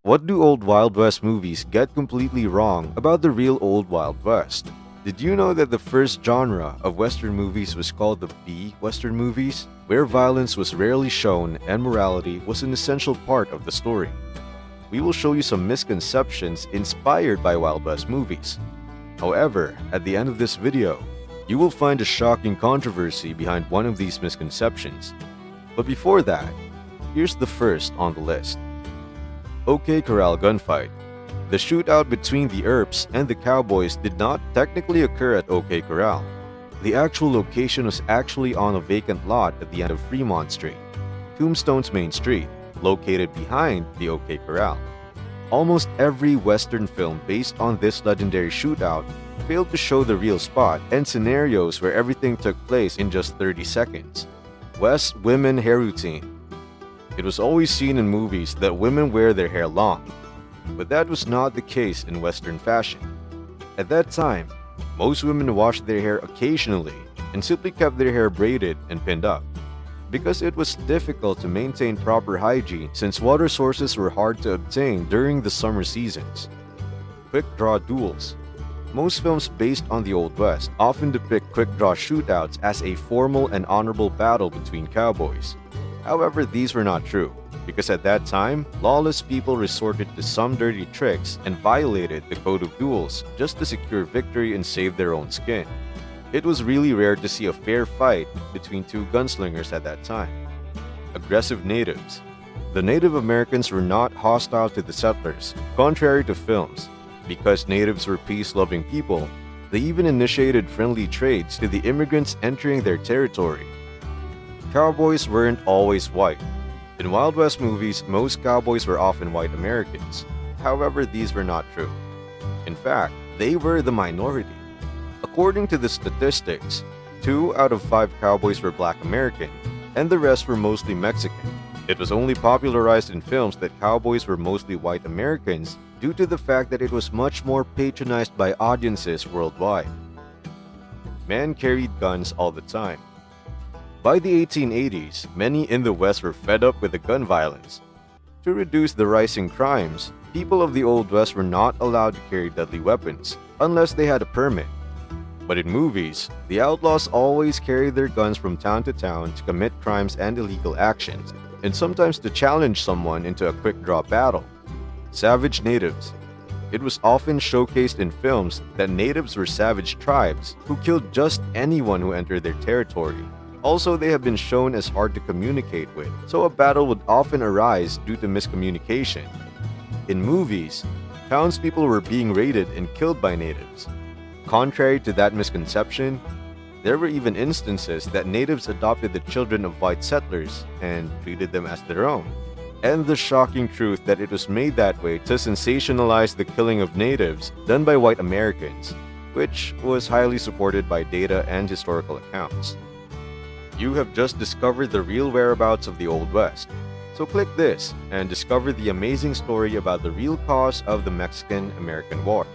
What do old Wild West movies get completely wrong about the real old Wild West? Did you know that the first genre of Western movies was called the B-Western movies, where violence was rarely shown and morality was an essential part of the story? We will show you some misconceptions inspired by Wild West movies. However, at the end of this video, you will find a shocking controversy behind one of these misconceptions. But before that, here's the first on the list. OK Corral gunfight. The shootout between the Earps and the Cowboys did not technically occur at OK Corral. The actual location was actually on a vacant lot at the end of Fremont Street, Tombstone's main street, located behind the OK Corral. Almost every Western film based on this legendary shootout failed to show the real spot and scenarios where everything took place in just 30 seconds. West women hair routine. It was always seen in movies that women wear their hair long, but that was not the case in Western fashion. At that time, most women washed their hair occasionally and simply kept their hair braided and pinned up, because it was difficult to maintain proper hygiene since water sources were hard to obtain during the summer seasons. Quick draw duels. Most films based on the Old West often depict quick draw shootouts as a formal and honorable battle between cowboys. However, these were not true, because at that time, lawless people resorted to some dirty tricks and violated the code of duels just to secure victory and save their own skin. It was really rare to see a fair fight between two gunslingers at that time. Aggressive natives. The Native Americans were not hostile to the settlers, contrary to films. Because natives were peace-loving people, they even initiated friendly trades to the immigrants entering their territory. Cowboys weren't always white. In Wild West movies, most cowboys were often white Americans. However, these were not true. In fact, they were the minority. According to the statistics, 2 out of 5 cowboys were black American, and the rest were mostly Mexican. It was only popularized in films that cowboys were mostly white Americans due to the fact that it was much more patronized by audiences worldwide. Men carried guns all the time. By the 1880s, many in the West were fed up with the gun violence. To reduce the rising crimes, people of the Old West were not allowed to carry deadly weapons unless they had a permit. But in movies, the outlaws always carried their guns from town to town to commit crimes and illegal actions, and sometimes to challenge someone into a quick draw battle. Savage natives. It was often showcased in films that natives were savage tribes who killed just anyone who entered their territory. Also, they have been shown as hard to communicate with, so a battle would often arise due to miscommunication. In movies, townspeople were being raided and killed by natives. Contrary to that misconception, there were even instances that natives adopted the children of white settlers and treated them as their own. And the shocking truth that it was made that way to sensationalize the killing of natives done by white Americans, which was highly supported by data and historical accounts. You have just discovered the real whereabouts of the Old West. So click this and discover the amazing story about the real cause of the Mexican-American War.